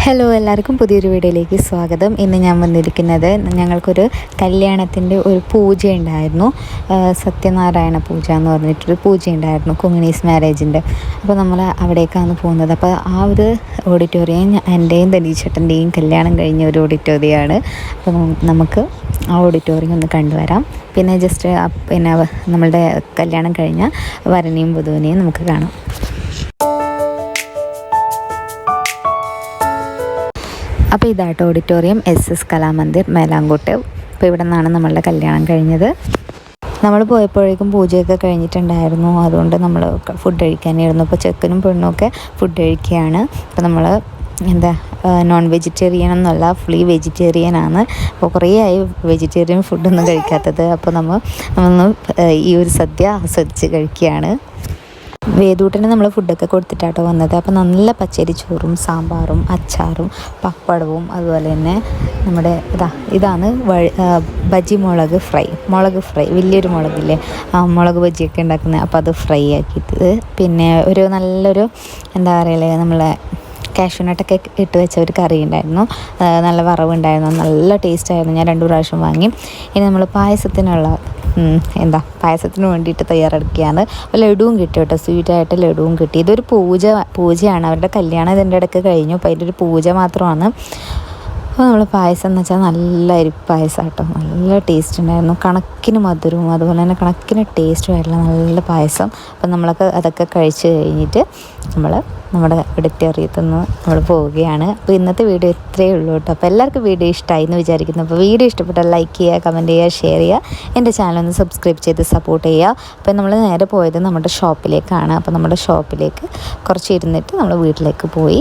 Hello, എല്ലാവർക്കും പുതിയൊരു വീഡിയോയിലേക്ക് സ്വാഗതം. ഇന്ന് ഞാൻ വന്നിരിക്കുന്നത് ഞങ്ങൾക്കൊരു കല്യാണത്തിൻ്റെ ഒരു പൂജ ഉണ്ടായിരുന്നു. സത്യനാരായണ പൂജ എന്ന് പറഞ്ഞിട്ടൊരു പൂജ ഉണ്ടായിരുന്നു, കുമിണീസ് മാരേജിൻ്റെ. അപ്പോൾ നമ്മൾ അവിടേക്കാണ് പോകുന്നത്. അപ്പോൾ ആ ഒരു ഓഡിറ്റോറിയം എൻ്റെയും ധനീച്ചേട്ടൻ്റെയും കല്യാണം കഴിഞ്ഞ ഒരു ഓഡിറ്റോറിയമാണ്. അപ്പോൾ നമുക്ക് ആ ഓഡിറ്റോറിയം ഒന്ന് കണ്ടുവരാം. പിന്നെ ജസ്റ്റ് പിന്നെ നമ്മളുടെ കല്യാണം കഴിഞ്ഞ വരനെയും വധുവിനെയും നമുക്ക് കാണാം. അപ്പോൾ ഇതായിട്ട് ഓഡിറ്റോറിയം SS കലാമന്ദിർ മേലാങ്കോട്ട്. അപ്പോൾ ഇവിടെ നിന്നാണ് നമ്മളുടെ കല്യാണം കഴിഞ്ഞത്. നമ്മൾ പോയപ്പോഴേക്കും പൂജയൊക്കെ കഴിഞ്ഞിട്ടുണ്ടായിരുന്നു. അതുകൊണ്ട് നമ്മൾ ഫുഡ് കഴിക്കാനായിരുന്നു. അപ്പോൾ ചെക്കനും പെണ്ണുമൊക്കെ ഫുഡ് കഴിക്കുകയാണ്. അപ്പോൾ നമ്മൾ നോൺ വെജിറ്റേറിയൻ എന്നല്ല, ഫുള്ളി വെജിറ്റേറിയനാണ്. അപ്പോൾ കുറേ ആയി വെജിറ്റേറിയൻ ഫുഡൊന്നും കഴിക്കാത്തത്. അപ്പോൾ നമ്മൾ ഈ ഒരു സദ്യ ആസ്വദിച്ച് കഴിക്കുകയാണ്. വേദൂട്ടന് നമ്മൾ ഫുഡൊക്കെ കൊടുത്തിട്ടാട്ടോ വന്നത്. അപ്പോൾ നല്ല പച്ചരി ചോറും സാമ്പാറും അച്ചാറും പപ്പടവും അതുപോലെ തന്നെ നമ്മുടെ ഇതാണ് ബജി മുളക് ഫ്രൈ വലിയൊരു മുളകില്ലേ, ആ മുളക് ബജിയൊക്കെ ഉണ്ടാക്കുന്നത്. അപ്പോൾ അത് ഫ്രൈ ആക്കിയിട്ട് പിന്നെ ഒരു നല്ലൊരു നമ്മളെ കാഷ്യൂനട്ടൊക്കെ ഇട്ട് വെച്ച ഒരു കറി ഉണ്ടായിരുന്നു. നല്ല വറവുണ്ടായിരുന്നു, നല്ല ടേസ്റ്റായിരുന്നു. ഞാൻ 2 പ്രാവശ്യം വാങ്ങി. ഇനി നമ്മൾ പായസത്തിന് വേണ്ടിയിട്ട് തയ്യാറെടുക്കുകയാണ്. ലഡുവും കിട്ടി കേട്ടോ, സ്വീറ്റായിട്ട് ലഡുവും കിട്ടി. ഇതൊരു പൂജയാണ്, അവരുടെ കല്യാണം ഇതിൻ്റെ ഇടയ്ക്ക് കഴിഞ്ഞു. അപ്പോൾ അതിൻ്റെ ഒരു പൂജ മാത്രമാണ്. അപ്പോൾ നമ്മൾ പായസം എന്ന് വെച്ചാൽ നല്ല അരിപ്പായസം കേട്ടോ, നല്ല ടേസ്റ്റ് ഉണ്ടായിരുന്നു. കണക്കിന് മധുരവും അതുപോലെ തന്നെ കണക്കിന് ടേസ്റ്റും ആയിട്ടുള്ള നല്ല പായസം. അപ്പം അതൊക്കെ കഴിച്ച് കഴിഞ്ഞിട്ട് നമ്മുടെ ഓഡിറ്റോറിയത്തിൽ നിന്ന് നമ്മൾ പോവുകയാണ്. അപ്പോൾ ഇന്നത്തെ വീഡിയോ ഇത്രയേ ഉള്ളൂ കേട്ടോ. അപ്പോൾ എല്ലാവർക്കും വീഡിയോ ഇഷ്ടമായി എന്ന് വിചാരിക്കുന്നു. അപ്പോൾ വീഡിയോ ഇഷ്ടപ്പെട്ടാൽ ലൈക്ക് ചെയ്യുക, കമൻറ്റ് ചെയ്യുക, ഷെയർ ചെയ്യുക. എൻ്റെ ചാനൽ ഒന്ന് സബ്സ്ക്രൈബ് ചെയ്ത് സപ്പോർട്ട് ചെയ്യുക. അപ്പോൾ നമ്മൾ നേരെ പോയത് നമ്മുടെ ഷോപ്പിലേക്കാണ്. അപ്പോൾ നമ്മുടെ ഷോപ്പിലേക്ക് കുറച്ച് ഇരുന്നിട്ട് നമ്മൾ വീട്ടിലേക്ക് പോയി.